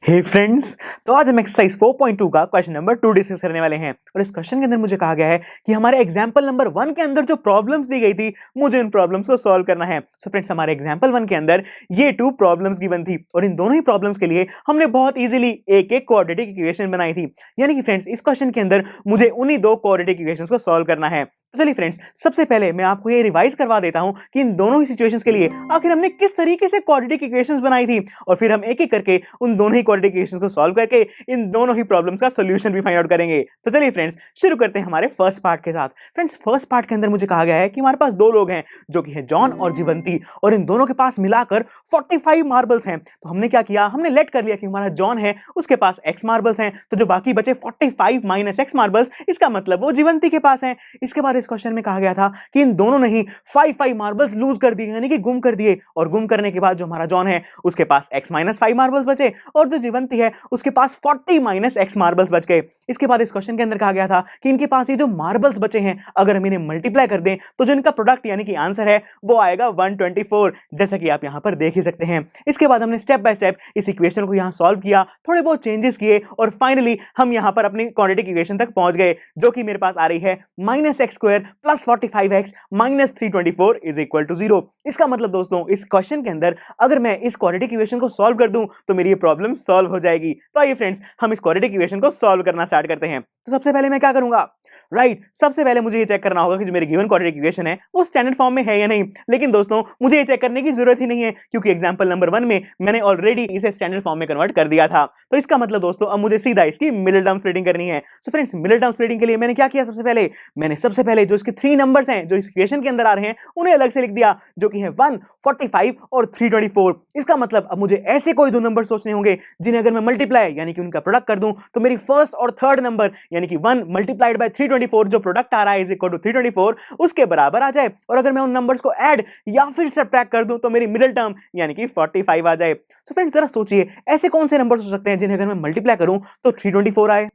हे friends, तो आज हम एक्सरसाइज 4.2 का क्वेश्चन नंबर 2 डिस्कस करने वाले हैं। और इस क्वेश्चन के अंदर मुझे कहा गया है कि हमारे एग्जांपल नंबर 1 के अंदर जो प्रॉब्लम्स दी गई थी, मुझे उन प्रॉब्लम्स को सॉल्व करना है। सो फ्रेंड्स, हमारे एग्जांपल 1 के अंदर ये 2 प्रॉब्लम्स गिवन थी और इन दोनों ही प्रॉब्लम्स के लिए हमने बहुत इजीली एक-एक क्वाड्रेटिक इक्वेशन बनाई थी। यानी कि फ्रेंड्स, इस क्वेश्चन के अंदर मुझे उन्हीं दो क्वाड्रेटिक इक्वेशंस को सॉल्व करना है। तो चलिए फ्रेंड्स, सबसे पहले मैं आपको ये रिवाइज करवा देता हूं कि इन दोनों ही सिचुएशंस के लिए आखिर हमने किस तरीके से क्वाड्रेटिक इक्वेशंस बनाई थी, और फिर हम एक-एक करके उन दोनों ही क्वाड्रेटिक इक्वेशंस को सॉल्व करके इन दोनों ही प्रॉब्लम्स का सॉल्यूशन भी फाइंड आउट करेंगे। तो चलिए फ्रेंड्स, शुरू करते हैं हमारे फर्स्ट पार्ट के साथ। फ्रेंड्स, फर्स्ट पार्ट के अंदर मुझे कहा गया है कि हमारे पास दो लोग हैं जो कि है जॉन और जीवंती, और इन दोनों के पास मिलाकर 45 मार्बल्स हैं। तो हमने क्या किया, हमने लेट कर लिया कि हमारा जॉन है उसके पास x मार्बल्स हैं, तो जो बाकी बचे 45 माइनस x मार्बल्स, इसका मतलब वो जीवंती के पास हैं। इसके बाद इस क्वेश्चन में कहा गया था कि इन दोनों ने ही 5 मार्बल्स लूज कर दिए, यानी कि गुम कर दिए, और गुम करने के बाद जो हमारा जॉन है उसके पास x माइनस 5 मार्बल्स बचे, और जो जीवंती है उसके पास 40 माइनस x मार्बल्स बच गए। इसके बाद इस क्वेश्चन के अंदर कहा गया था कि इनके पास ये जो मार्बल्स बचे हैं, अगर हम इन्हें मल्टीप्लाई कर दें तो जो इनका प्रोडक्ट यानी कि आंसर है वो आएगा 124, जैसा कि आप यहां पर देख ही सकते हैं। इसके बाद हमने स्टेप बाय स्टेप इस इक्वेशन को यहां सॉल्व किया, थोड़े बहुत चेंजेस किए, और फाइनली हम यहां पर अपनी क्वाड्रेटिक इक्वेशन तक पहुंच गए, जो कि मेरे पास आ रही है -x² + 45x - 324 = 0। इसका मतलब दोस्तों, इस क्वेश्चन के अंदर अगर मैं इस क्वाड्रेटिक इक्वेशन को सॉल्व कर दूं तो मेरी ये प्रॉब्लम सॉल्व हो जाएगी। तो आइए फ्रेंड्स, हम इस क्वाड्रेटिक इक्वेशन को सॉल्व करना स्टार्ट करते हैं। तो सबसे पहले मैं क्या करूंगा, सबसे पहले मुझे ये चेक करना होगा कि जो मेरी गिवन क्वाड्रेटिक इक्वेशन है वो स्टैंडर्ड फॉर्म में है या नहीं। लेकिन दोस्तों, मुझे ये चेक करने की जरूरत ही नहीं है, क्योंकि एग्जांपल नंबर 1 में मैंने ऑलरेडी इसे स्टैंडर्ड फॉर्म में कन्वर्ट कर दिया था। तो इसका मतलब दोस्तों, अब मुझे सीधा इसकी मिडिल टर्म स्प्लिटिंग करनी है। So friends, middle term splitting के लिए मैंने क्या किया, सबसे पहले जो इसके 3 नंबर्स हैं जो इस इक्वेशन के अंदर आ रहे हैं उन्हें अलग से लिख दिया, जो कि है 1, 45 और 324। इसका मतलब अब मुझे ऐसे कोई दो नंबर सोचने होंगे जिन्हें अगर मैं मल्टीप्लाई यानी कि उनका प्रोडक्ट कर दूं तो मेरी फर्स्ट और थर्ड नंबर यानी कि 1 मल्टीप्लाइड बाय 324, जो प्रोडक्ट आ रहा है = 324, उसके बराबर आ जाए। और अगर मैं उन नंबर्स को ऐड या फिर सब्ट्रैक्ट कर दूं तो मेरी मिडिल टर्म यानी कि 45 आ जाए। सो फ्रेंड्स, जरा सोचिए, ऐसे कौन से नंबर्स हो सकते हैं जिन्हें अगर मैं मल्टीप्लाई करूं तो 324 आए।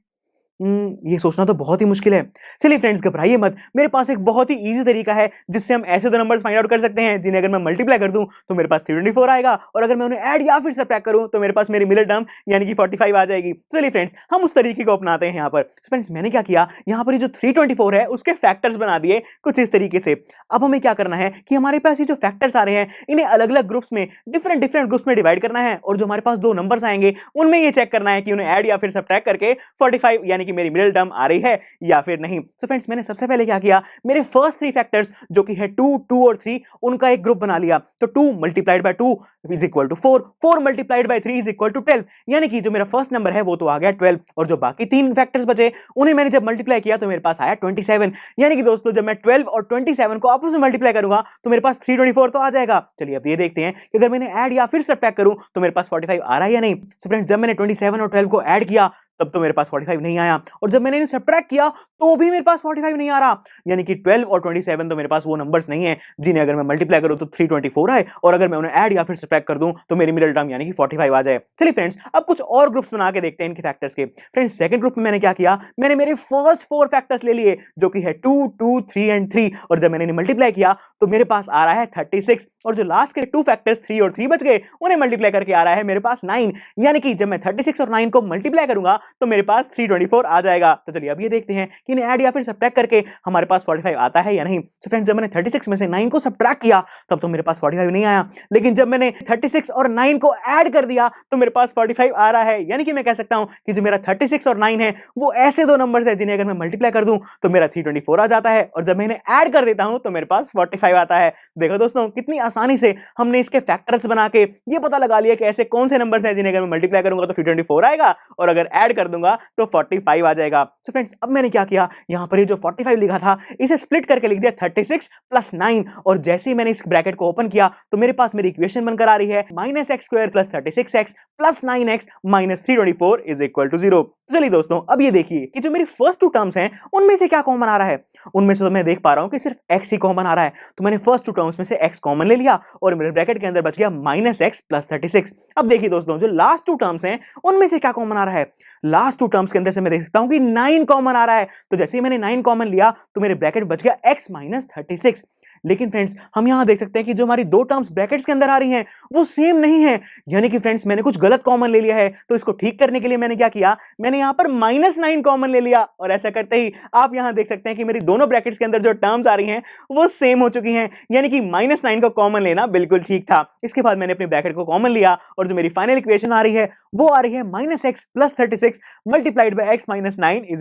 ये सोचना तो बहुत ही मुश्किल है। चलिए फ्रेंड्स, घबराइए मत, मेरे पास एक बहुत ही इजी तरीका है जिससे हम ऐसे दो नंबर्स फाइंड आउट कर सकते हैं जिन्हें अगर मैं मल्टीप्लाई कर दूं तो मेरे पास 324 आएगा, और अगर मैं उन्हें ऐड या फिर सब्ट्रैक्ट करूं तो मेरे पास मेरी मिडिल टर्म यानी कि 45 आ जाएगी। चलिए फ्रेंड्स, हम उस तरीके को अपनाते हैं यहाँ पर। फ्रेंड्स, मैंने क्या किया, यहाँ पर ये जो 324 है उसके फैक्टर्स बना दिए कुछ इस तरीके से। अब हमें क्या करना है कि हमारे पास ये जो फैक्टर्स आ रहे हैं इन्हें अलग अलग ग्रुप्स में, डिफरेंट ग्रुप्स में डिवाइड करना है, और जो हमारे पास दो नंबर्स आएंगे उनमें ये चेक करना है कि उन्हें ऐड या फिर सब्ट्रैक्ट करके 45 यानी कि मेरी मिडिल टर्म आ रही है या फिर नहीं। सो फ्रेंड्स, मैंने सबसे पहले क्या किया, मेरे फर्स्ट 3 फैक्टर्स जो कि है 2, 2 और 3, उनका एक ग्रुप बना लिया। तो 2 मल्टीप्लाइड बाय 2 = 4, 4 मल्टीप्लाइड बाय 3 = 12, यानी कि जो मेरा फर्स्ट नंबर है वो तो आ गया 12, और जो बाकी 3 फैक्टर्स बचे उन्हें मैंने जब मल्टीप्लाई किया तो मेरे पास आया 27। यानी कि दोस्तों, जब मैं 12 और 27 को आपस में मल्टीप्लाई करूंगा तो मेरे पास 324 तो आ जाएगा। चलिए अब ये देखते हैं कि अगर मैंने ऐड या फिर सब्ट्रैक्ट करूं तो मेरे पास 45 आ रहा है या नहीं। सो फ्रेंड्स, जब मैंने 27 और 12 को ऐड किया तब तो मेरे पास 45 नहीं आया, और जब मैंने इन्हें सब्ट्रैक्ट किया तो भी मेरे पास 45 नहीं आ रहा। यानी कि 12 और 27 तो मेरे पास वो नंबर्स नहीं है जिन्हें अगर मैं मल्टीप्लाई करूं तो 324 आए, और अगर मैं उन्हें ऐड या फिर सब्ट्रैक्ट कर दूं तो मेरी मिडिल टर्म यानी कि 45 आ जाए। चलिए फ्रेंड्स, अब कुछ और ग्रुप्स बना के देखते हैं इनके फैक्टर्स के। फ्रेंड्स, सेकंड ग्रुप में मैंने क्या किया, मैंने मेरे फर्स्ट 4 फैक्टर्स ले लिए जो कि है 2, 2, 3 एंड 3, और जब मैंने इन्हें मल्टीप्लाई किया तो मेरे पास आ रहा है 36, और जो लास्ट के 2 फैक्टर्स 3 और 3 बच गए उन्हें मल्टीप्लाई करके आ रहा है मेरे पास 9। यानी कि जब मैं 36 और 9 को मल्टीप्लाई करूंगा तो मेरे पास 324 आ जाएगा। तो चलिए अब ये देखते हैं कि इन्हें ऐड या फिर सब्ट्रैक्ट करके हमारे पास 45 आता है या नहीं। सो फ्रेंड्स, जब मैंने 36 में से 9 को सब्ट्रैक्ट किया तब तो मेरे पास 45 नहीं आया, लेकिन जब मैंने 36 और 9 को ऐड कर दिया तो मेरे पास 45 आ रहा है। यानी कि मैं कह सकता हूं कि जो मेरा 36 और 9 है वो ऐसे दो नंबर्स है जिन्हें अगर मैं मल्टीप्लाई कर दूं तो मेरा 324 आ जाता है, और जब मैं इन्हें ऐड कर देता हूं तो मेरे पास 45 आता है। देखो दोस्तों, कितनी आसानी से हमने इसके फैक्टर्स बना के ये पता लगा लिया कि ऐसे कौन से नंबर्स हैं जिन्हें अगर मैं मल्टीप्लाई करूंगा तो 324 आएगा, और अगर ऐड कर दूंगा तो 45 आ जाएगा। सो फ्रेंड्स, अब मैंने क्या किया, यहां पर ये जो 45 लिखा था इसे स्प्लिट करके लिख दिया 36 + 9, और जैसे ही मैंने इस ब्रैकेट को ओपन किया तो मेरे पास मेरी इक्वेशन बनकर आ रही है -x² + 36x + 9x - 324 = 0। चलिए दोस्तों, अब ये देखिए कि जो मेरी फर्स्ट 2 टर्म्स हैं उनमें से क्या कॉमन आ रहा है। उनमें से तो मैं देख पा रहा हूं कि सिर्फ x ही कॉमन आ रहा है, तो मैंने फर्स्ट 2 टर्म्स में से x कॉमन ले लिया और मेरे ब्रैकेट के अंदर बच गया -x + 36। अब देखिए दोस्तों, जो लास्ट 2 टर्म्स हैं उनमें से क्या कॉमन आ रहा है। लास्ट 2 टर्म्स के अंदर से मैं देख सकता हूं कि 9 कॉमन आ रहा है, तो जैसे ही मैंने 9 कॉमन लिया तो मेरे ब्रैकेट बच गया x - 36। लेकिन फ्रेंड्स हम यहां देख सकते हैं कि जो हमारी दो टर्म्स ब्रैकेट्स के अंदर आ रही हैं वो सेम नहीं है, यानी कि फ्रेंड्स मैंने कुछ गलत कॉमन ले लिया है। तो इसको ठीक करने के लिए मैंने क्या किया, मैंने यहां पर -9 कॉमन ले लिया, और ऐसा करते ही आप यहां देख सकते हैं कि मेरी दोनों ब्रैकेट्स के अंदर जो टर्म्स आ रही हैं वो सेम हो चुकी हैं, यानी कि -9 का कॉमन लेना बिल्कुल ठीक था। इसके बाद मैंने अपने ब्रैकेट को कॉमन लिया और जो मेरी फाइनल इक्वेशन आ रही है वो आ रही है -x + 36 मल्टीप्लाइड बाय x - 9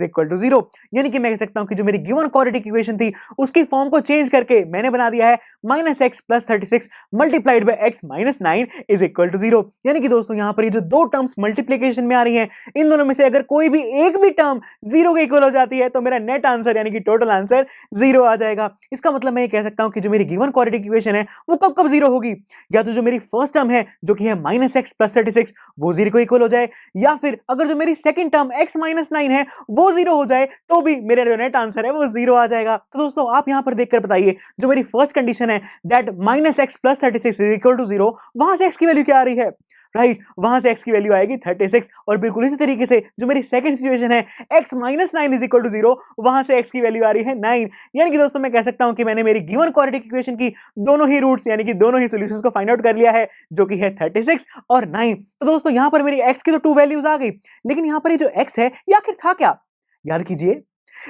= 0, यानी कि मैं कह सकता हूं कि जो मेरी गिवन क्वाड्रेटिक इक्वेशन थी उसकी फॉर्म को चेंज करके मैंने बना दिया है -x + 36 मल्टीप्लाइड बाय x - 9 = 0, यानी कि दोस्तों यहां पर ये जो दो टर्म्स मल्टीप्लिकेशन में आ रही हैं इन दोनों में से अगर कोई भी एक भी टर्म 0 के इक्वल हो जाती है तो मेरा नेट आंसर यानी कि टोटल आंसर 0 आ जाएगा। इसका मतलब मैं ये कह सकता हूं कि जो मेरी गिवन क्वाड्रेटिक इक्वेशन है वो कब कब 0 होगी, या तो जो मेरी फर्स्ट टर्म है जो कि है -x + 36 वो 0 को इक्वल हो जाए, या फिर अगर जो मेरी सेकंड टर्म x - 9 है वो 0 हो जाए तो भी मेरा जो नेट आंसर है वो 0 आ जाएगा। तो दोस्तों आप यहां पर देखकर बताइए जो मेरी फर्स्ट कंडीशन है दैट -x + 36 = 0, वहां से x की वैल्यू क्या आ रही है, राइट वहां से x की वैल्यू आएगी 36, और बिल्कुल इसी तरीके से जो मेरी सेकंड सिचुएशन है x - 9 = 0, वहां से x की वैल्यू आ रही है 9, यानी कि दोस्तों मैं कह सकता हूं कि मैंने मेरी गिवन क्वाड्रेटिक इक्वेशन की दोनों ही रूट्स यानी कि दोनों ही सॉल्यूशंस को फाइंड आउट कर लिया है जो कि है 36 और 9। तो दोस्तों यहां पर मेरी x की तो 2 वैल्यूज आ गई, लेकिन यहां पर ये जो x है ये आखिर था क्या, याद कीजिए।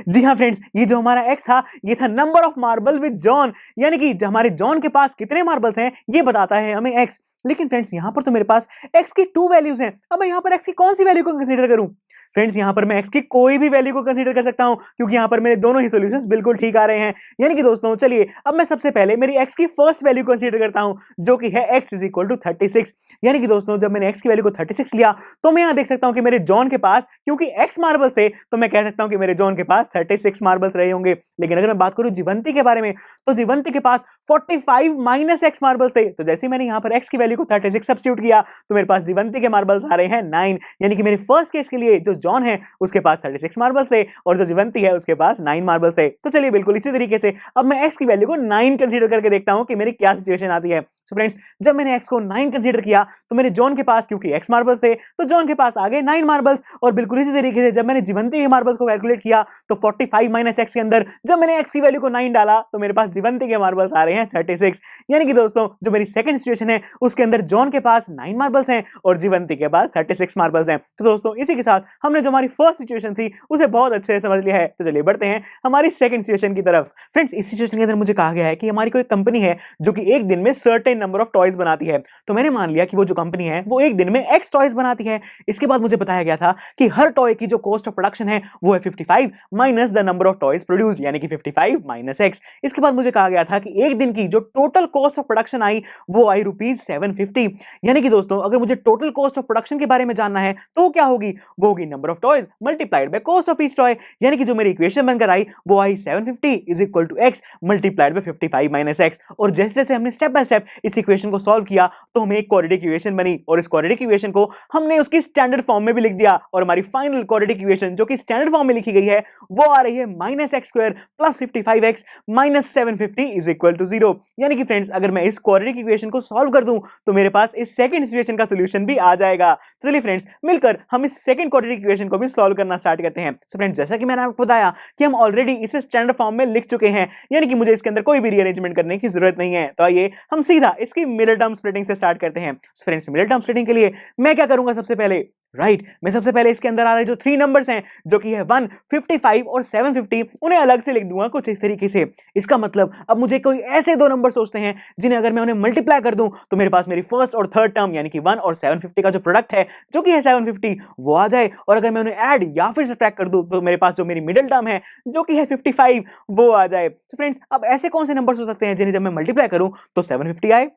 जी हाँ फ्रेंड्स, ये जो हमारा x था ये था number of marble with John, यानी कि हमारे जॉन के पास कितने मार्बल्स हैं ये बताता है हमें x। लेकिन फ्रेंड्स यहां पर तो मेरे पास x की 2 वैल्यूज हैं, अब मैं यहां पर x की कौन सी वैल्यू को कंसीडर करूं। फ्रेंड्स यहां पर मैं x की कोई भी वैल्यू को कंसीडर कर सकता हूं क्योंकि यहां पर मेरे दोनों ही सॉल्यूशंस बिल्कुल ठीक आ रहे हैं। यानी कि दोस्तों चलिए अब मैं सबसे पहले मेरी x की फर्स्ट वैल्यू कंसीडर करता हूं जो कि है x = 36, यानी कि दोस्तों जब मैंने x की वैल्यू को 36 लिया तो मैं यहां देख सकता हूं कि मेरे जॉन के पास क्योंकि x मार्बल्स थे तो मैं कह सकता हूं कि मेरे जॉन के पास 36 मार्बल्स रहे होंगे। लेकिन अगर मैं बात करूं जीवंती के बारे में तो जीवंती के पास 45 - x मार्बल्स थे, तो जैसे मैंने यहां पर x की वैल्यू को 36 सब्स्टिट्यूट किया तो मेरे पास जीवंती के मार्बल्स आ रहे हैं 9, यानी कि मेरे फर्स्ट केस के लिए जो जॉन है उसके पास 36 मार्बल्स थे और जो जीवंती है उसके पास 9 मार्बल्स थे। तो चलिए बिल्कुल इसी तरीके से अब मैं x की वैल्यू को 9 कंसीडर करके देखता हूं कि मेरी क्या सिचुएशन आती है। सो फ्रेंड्स जब मैंने x को 9 कंसीडर किया तो मेरे जॉन के पास क्योंकि x मार्बल्स थे तो जॉन के पास आ गए 9 मार्बल्स, और बिल्कुल इसी तरीके से जब मैंने जीवंती के मार्बल्स को कैलकुलेट किया तो 45 - x के अंदर जब मैंने x की वैल्यू को 9 डाला तो मेरे पास जीवंती के मार्बल्स आ रहे हैं 36, यानी कि दोस्तों जो मेरी सेकंड सिचुएशन है उसके अंदर जॉन के पास 9 मार्बल्स हैं और जीवंती के पास 36 मार्बल्स हैं। तो दोस्तों इसी के साथ हमने जो हमारी फर्स्ट सिचुएशन थी उसे बहुत अच्छे से समझ लिया है। तो चलिए बढ़ते हैं हमारी सेकंड सिचुएशन की तरफ। फ्रेंड्स इस सिचुएशन के अंदर मुझे कहा गया है कि हमारी कोई कंपनी है जो कि एक दिन में सर्टेन नंबर ऑफ टॉयज बनाती है, तो मैंने मान लिया कि वो जो कंपनी है वो एक दिन में x टॉयज बनाती है। इसके बाद मुझे बताया गया था कि हर टॉय की जो कॉस्ट ऑफ प्रोडक्शन है वो है 55 minus the number of toys produced, यानी कि 55 - x। इसके बाद मुझे कहा गया था कि एक दिन की जो total cost of production I वो आई ₹750, यानी कि दोस्तों अगर मुझे टोटल कॉस्ट ऑफ प्रोडक्शन के बारे में जानना है तो क्या होगी, वो होगी number of toys multiplied by cost of each toy, यानी कि जो मेरी इक्वेशन बनकर आई वो आई 750 = x मल्टीप्लाइड बाय 55 - x। और जैसे जैसे हमने स्टेप बाय स्टेप इस इक्वेशन को सॉल्व किया तो हमें एक क्वाड्रेटिक इक्वेशन बनी और इस क्वाड्रेटिक इक्वेशन को हमने उसकी स्टैंडर्ड फॉर्म में भी लिख दिया, और हमारी फाइनल क्वाड्रेटिक इक्वेशन जो कि स्टैंडर्ड फॉर्म में लिखी गई है वो आ रही है -x² + 55x - 750 = 0, यानी कि फ्रेंड्स अगर मैं इस क्वाड्रेटिक इक्वेशन को सॉल्व कर दूं तो मेरे पास इस सेकंड सिचुएशन का सॉल्यूशन भी आ जाएगा। तो चलिए फ्रेंड्स मिलकर हम इस सेकंड क्वाड्रेटिक इक्वेशन को भी सॉल्व करना स्टार्ट करते हैं। सो फ्रेंड्स जैसा कि मैंने आपको बताया कि हम ऑलरेडी इसे स्टैंडर्ड फॉर्म में लिख चुके हैं, यानी कि मुझे इसके अंदर कोई भी रीअरेंजमेंट करने की जरूरत नहीं है। तो आइए हम सीधा इसकी मिडिल टर्म स्प्लिटिंग से स्टार्ट करते हैं। So friends middle term splitting के लिए मैं क्या करूंगा, सबसे पहले मैं सबसे पहले इसके अंदर आ रहे जो 3 नंबर्स हैं जो कि है 1, 55 और 750, उन्हें अलग से लिख दूंगा कुछ इस तरीके से। इसका मतलब अब मुझे कोई ऐसे दो नंबर सोचते हैं जिन्हें अगर मैं उन्हें मल्टीप्लाई कर दूं तो मेरे पास मेरी फर्स्ट और थर्ड टर्म यानी कि 1 और 750 का जो प्रोडक्ट है जो कि है 750 वो आ जाए, और अगर मैं उन्हें ऐड या फिर सब्ट्रैक्ट कर दूं तो मेरे पास जो मेरी मिडिल टर्म है जो कि है 55 वो आ जाए। तो फ्रेंड्स अब ऐसे कौन से नंबर्स हो सकते हैं जिन्हें जब मैं मल्टीप्लाई करूं तो 750 आए,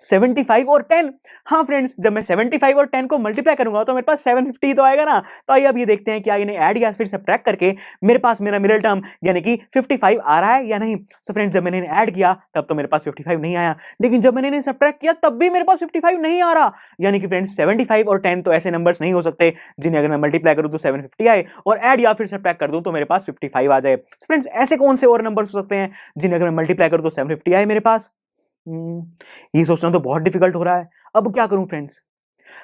75 और 10। हाँ फ्रेंड्स जब मैं 75 और 10 को मल्टीप्लाई करूंगा तो मेरे पास 750 तो आएगा ना। तो आइए अब ये देखते हैं कि इन्हें ऐड या फिर सब्ट्रैक्ट करके मेरे पास मेरा मिडिल टर्म यानी कि 55 आ रहा है या नहीं। सो फ्रेंड्स जब मैंने इन्हें ऐड किया तब तो मेरे पास 55 नहीं आया, लेकिन जब मैंने इन्हें सब्ट्रैक्ट किया तब भी मेरे पास 55 नहीं आ रहा, यानी कि फ्रेंड्स 75 और 10 तो ऐसे नंबर्स नहीं हो सकते जिन्हें अगर मैं मल्टीप्लाई करूं तो 750 आए और ऐड या फिर सब्ट्रैक्ट कर दूं तो मेरे पास 55 आ जाए। सो फ्रेंड्स ऐसे कौन से और नंबर्स हो सकते हैं जिन्हें अगर मैं मल्टीप्लाई करूं तो 750 आए मेरे पास। ये सोचना तो बहुत डिफिकल्ट हो रहा है। अब क्या करूं फ्रेंड्स,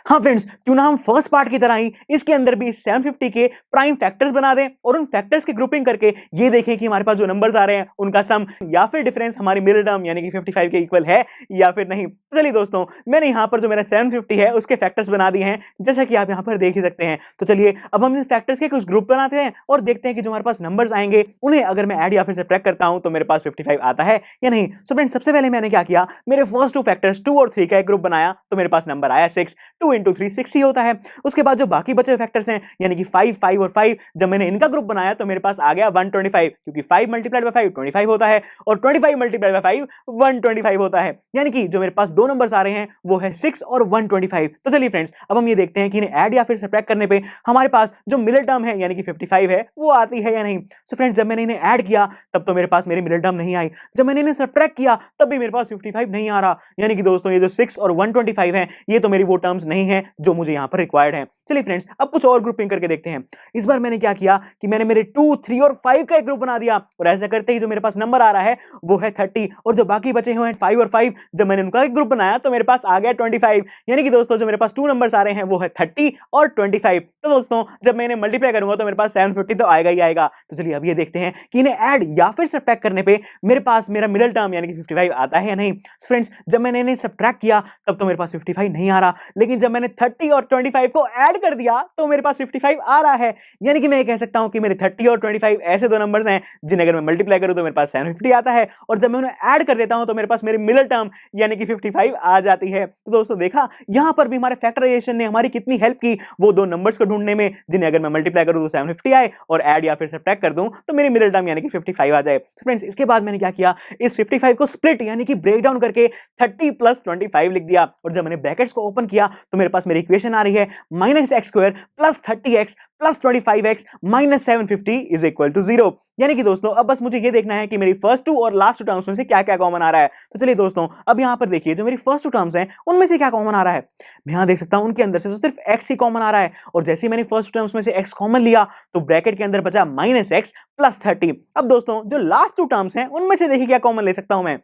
हाँ फ्रेंड्स, क्यों ना हम फर्स्ट पार्ट की तरह ही इसके अंदर भी 750 के प्राइम फैक्टर्स बना दें और उन फैक्टर्स की ग्रुपिंग करके ये देखें कि हमारे पास जो नंबर्स आ रहे हैं उनका सम या फिर डिफरेंस हमारी मिडिल टर्म यानी कि 55 के इक्वल है या फिर नहीं। तो चलिए दोस्तों, मैंने यहाँ पर जो मेरा 750 है उसके फैक्टर्स बना दिए हैं, जैसा कि आप यहाँ पर देख ही सकते हैं। तो चलिए अब हम इन फैक्टर्स के कुछ ग्रुप बनाते हैं और देखते हैं कि जो हमारे पास नंबर्स आएंगे उन्हें अगर मैं ऐड या फिर सब्ट्रैक्ट करता हूं तो मेरे पास 55 आता है या नहीं। सो फ्रेंड्स, सबसे पहले मैंने क्या किया, मेरे फर्स्ट टू फैक्टर्स 2 और 3 का एक ग्रुप बनाया तो मेरे पास नंबर आया 6। 2 इंटू 3 6 ही होता है। उसके बाद जो बाकी बचे फैक्टर्स हैं यानी कि 5 5 और 5, जब मैंने इनका ग्रुप बनाया तो मेरे पास आ गया 125, क्योंकि 5 मल्टीप्लाइड बाय 5 25 होता है और 25 मल्टीप्लाइड बाय 5 125 होता है। यानी कि जो मेरे पास दो नंबर्स आ रहे हैं वो है 6 और 125। तो चलिए फ्रेंड्स, अब हम ये देखते हैं कि इन्हें ऐड या फिर सब्ट्रैक्ट करने पे हमारे पास जो मिडिल टर्म है यानी कि 55 है वो आती है या नहीं। सो फ्रेंड्स, जब मैंने इन्हें ऐड किया तब तो मेरे पास मेरी मिडिल टर्म नहीं आई, जब मैंने इन्हें सब्ट्रैक्ट किया तब भी मेरे पास 55 नहीं आ रहा। यानी कि दोस्तों, ये जो 6 और 125 है ये तो मेरी वो टर्म्स नहीं है जो मुझे यहाँ पर रिक्वायर्ड है। चलिए फ्रेंड्स, अब कुछ और ग्रुपिंग करके देखते हैं। इस बार मैंने क्या किया कि मैंने मेरे 2 3 और 5 का एक ग्रुप बना दिया और ऐसा करते ही जो मेरे पास नंबर आ रहा है वो है 30 और जो बाकी बचे हुए हैं 5 और 5, जब मैंने उनका एक ग्रुप बनाया तो मेरे पास आ गया 25। यानी कि दोस्तों, जो मेरे पास 2 नंबर्स आ रहे हैं वो है 30 और 25। तो दोस्तों, जब मैं इन्हें मल्टीप्लाई करूंगा तो मेरे पास 750 तो आएगा ही आएगा। तो चलिए अब ये देखते हैं कि इन्हें ऐड या फिर सब्ट्रैक्ट करने पे मेरे पास मेरा मिडिल टर्म यानी कि 55 आता है या नहीं। फ्रेंड्स, जब मैंने इन्हें सब्ट्रैक्ट किया तब तो मेरे पास 55 नहीं आ रहा, लेकिन जब मैंने 30 और 25 को ऐड कर दिया तो मेरे पास 55 आ रहा है। यानी कि मैं कह सकता हूं कि मेरे 30 और 25 ऐसे दो नंबर्स हैं जिन्हें अगर मैं मल्टीप्लाई करूं तो मेरे पास 750 आता है और जब मैं उन्हें ऐड कर देता हूं तो मेरे पास मेरी मिडिल टर्म यानी कि 55 आ जाती है। तो दोस्तों, देखा यहां पर भी हमारे फैक्टराइजेशन ने हमारी कितनी हेल्प की वो दो नंबर्स को ढूंढने में जिन्हें अगर मैं मल्टीप्लाई करूं तो 750 आए और ऐड या फिर सब्ट्रैक्ट कर दूं तो मेरी मिडिल टर्म यानी कि 55 आ जाए। तो फ्रेंड्स, इसके बाद मैंने क्या किया, इस 55 को स्प्लिट यानी कि ब्रेक डाउन करके 30 प्लस 25 लिख दिया और जब मैंने ब्रैकेट्स को ओपन किया तो मेरे पास मेरी इक्वेशन आ रही है -x² plus 30x plus 25x minus 750 is equal to 0। यानी कि दोस्तों, अब बस मुझे ये देखना है कि मेरी फर्स्ट टू और लास्ट टू टर्म्स में से क्या क्या कॉमन आ रहा है। तो चलिए दोस्तों, अब यहां पर देखिए जो मेरी फर्स्ट टू टर्म्स हैं उनमें से क्या कॉमन आ रहा है। मैं यहां देख सकता हूं उनके अंदर से तो सिर्फ x ही कॉमन आ रहा है और जैसे ही मैंने फर्स्ट टर्म्स में से x कॉमन लिया तो ब्रैकेट के अंदर बचा -x प्लस 30। अब दोस्तों, जो लास्ट टू टर्म्स हैं उनमें से देखिए क्या कॉमन ले सकता हूं मैं।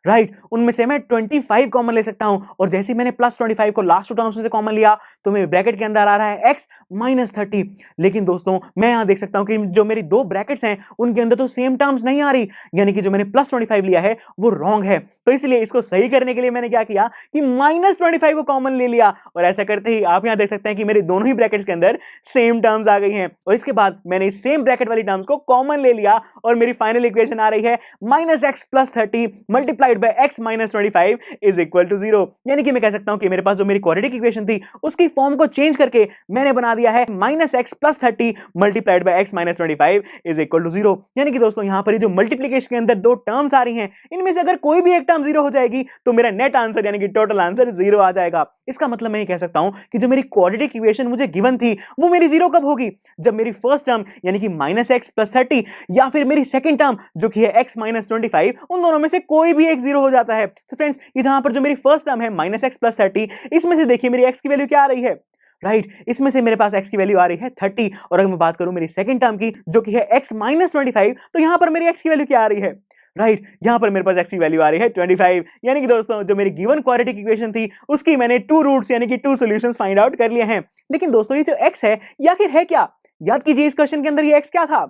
राइट, उनमें से मैं 25 कॉमन ले सकता हूं और जैसे ही मैंने प्लस 25 को लास्ट टू टर्म्स में से कॉमन लिया तो मेरे ब्रैकेट के अंदर आ रहा है x माइनस 30। लेकिन दोस्तों, मैं यहां देख सकता हूं कि जो मेरी दो ब्रैकेट्स हैं उनके अंदर तो सेम टर्म्स नहीं आ रही, यानी कि जो मैंने प्लस 25 लिया है वो रॉन्ग है। तो इसलिए इसको सही करने के लिए मैंने क्या किया कि -25 को कॉमन ले लिया और ऐसा करते ही आप यहां देख सकते हैं कि मेरे दोनों ही ब्रैकेट्स के अंदर सेम टर्म्स आ गई हैं और इसके बाद मैंने इस सेम ब्रैकेट वाली टर्म्स को कॉमन ले लिया और मेरी फाइनल इक्वेशन आ रही है -x plus 30 multiplied by x minus 25 is equal to 0। यानी कि मैं कह सकता हूं कि मेरे पास जो मेरी क्वाड्रेटिक इक्वेशन थी उसकी फॉर्म को चेंज करके मैंने बना दिया है -x plus 30 multiplied by x minus 25 is equal to 0। यानी कि दोस्तों, यहां पर जो मल्टीप्लिकेशन के अंदर दो टर्म्स आ रही हैं इनमें से अगर कोई भी एक टर्म 0 हो जाएगी तो मेरा नेट आंसर यानी कि टोटल आंसर 0 आ जाएगा। इसका मतलब मैं ये कह सकता हूं कि जो मेरी क्वाड्रेटिक इक्वेशन मुझे गिवन थी वो मेरी 0 कब होगी, जब मेरी फर्स्ट टर्म यानी कि -x प्लस 30 या फिर मेरी सेकंड टर्म जो कि है x माइनस 25 उन दोनों में से कोई भी एक 0 हो जाता है। सो फ्रेंड्स, यहां पर जो मेरी फर्स्ट टर्म है -x प्लस 30, इसमें से देखिए मेरी x की वैल्यू क्या आ रही है। राइट, इसमें से मेरे पास x की वैल्यू आ रही है 30 और अगर मैं बात करूं मेरी सेकंड टर्म की जो कि है x माइनस 25, तो यहां पर मेरी x की वैल्यू क्या आ रही है। राइट, यहां पर मेरे पास x की वैल्यू आ रही है 25। यानी कि दोस्तों, जो मेरी गिवन क्वाड्रेटिक इक्वेशन थी उसकी मैंने 2 रूट्स यानी कि 2 सॉल्यूशंस फाइंड आउट कर लिए हैं। लेकिन दोस्तों, ये जो x है ये आखिर है क्या? याद कीजिए इस क्वेश्चन के अंदर ये x क्या था।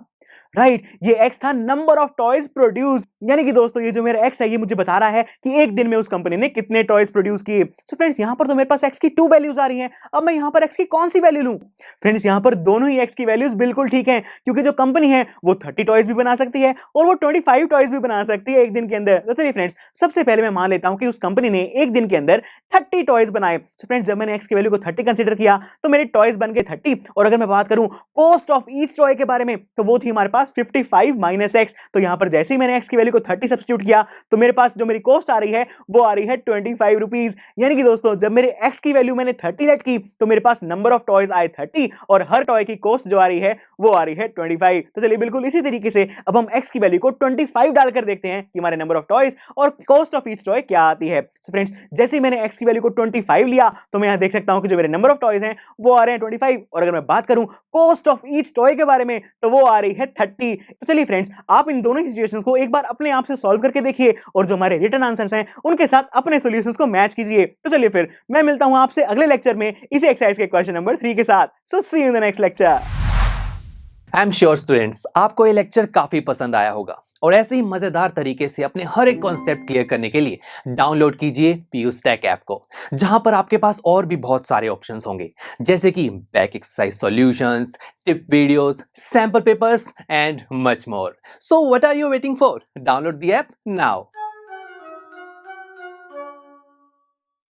राइट, ये x था नंबर ऑफ टॉयज प्रोड्यूस। यानी कि दोस्तों, ये जो मेरा x है ये मुझे बता रहा है कि एक दिन में उस कंपनी ने कितने टॉयज प्रोड्यूस किए। सो फ्रेंड्स, यहां पर तो मेरे पास x की 2 वैल्यूज आ रही हैं। अब मैं यहां पर x की कौन सी वैल्यू लूं? फ्रेंड्स, यहां पर दोनों ही x की वैल्यूज बिल्कुल ठीक हैं, क्योंकि जो कंपनी है वो 30 टॉयज भी बना सकती है और वो 25 टॉयज भी बना सकती है एक दिन के अंदर। तो चलिए फ्रेंड्स, सबसे पहले मैं मान लेता हूं कि उस कंपनी ने एक दिन के अंदर 30 टॉयज बनाए। सो फ्रेंड्स, जब मैंने x की वैल्यू को 30 कंसीडर किया तो मेरे टॉयज बन गए 30 और अगर मैं बात करूं कॉस्ट ऑफ ईच टॉय के बारे में तो वो थी हमारे पास 55 माइनस x। तो यहां पर जैसे ही मैंने x की वैल्यू को 30 सब्स्टिट्यूट किया तो मेरे पास जो मेरी कॉस्ट आ रही है वो आ रही है 25 रुपीज। यानी कि दोस्तों, जब मेरे x की वैल्यू मैंने 30 लेट की तो मेरे पास नंबर ऑफ टॉयज आए 30 और हर टॉय की कॉस्ट जो आ रही है वो आ रही है 25। तो चलिए बिल्कुल इसी तरीके से अब हम x की वैल्यू को 25 डालकर देखते हैं कि हमारे नंबर ऑफ टॉयज और कॉस्ट ऑफ ईच टॉय क्या आती है। सो फ्रेंड्स, जैसे ही मैंने x की वैल्यू को 25 लिया तो मैं यहां देख सकता हूं कि जो मेरे नंबर ऑफ टॉयज हैं वो आ रहे हैं 25 और अगर मैं बात करूं कॉस्ट ऑफ ईच टॉय के बारे में तो वो आ रही है 30। तो चलिए फ्रेंड्स, आप इन दोनों सिचुएशंस को एक बार अपने आप से सॉल्व करके देखिए और जो हमारे रिटन आंसर्स हैं उनके साथ अपने सॉल्यूशंस को मैच कीजिए। तो चलिए फिर मैं मिलता हूं आपसे अगले लेक्चर में इसी एक्सरसाइज के क्वेश्चन नंबर 3 के साथ। So see you in the next lecture. I am sure students, आपको ये लेक्चर काफी पसंद आया होगा और ऐसे ही मजेदार तरीके से अपने हर एक कॉन्सेप्ट क्लियर करने के लिए डाउनलोड कीजिए पीयू स्टैक ऐप को, जहां पर आपके पास और भी बहुत सारे ऑप्शंस होंगे, जैसे कि back exercise solutions, tip videos, sample papers and much more. So what are you waiting for? Download the app now.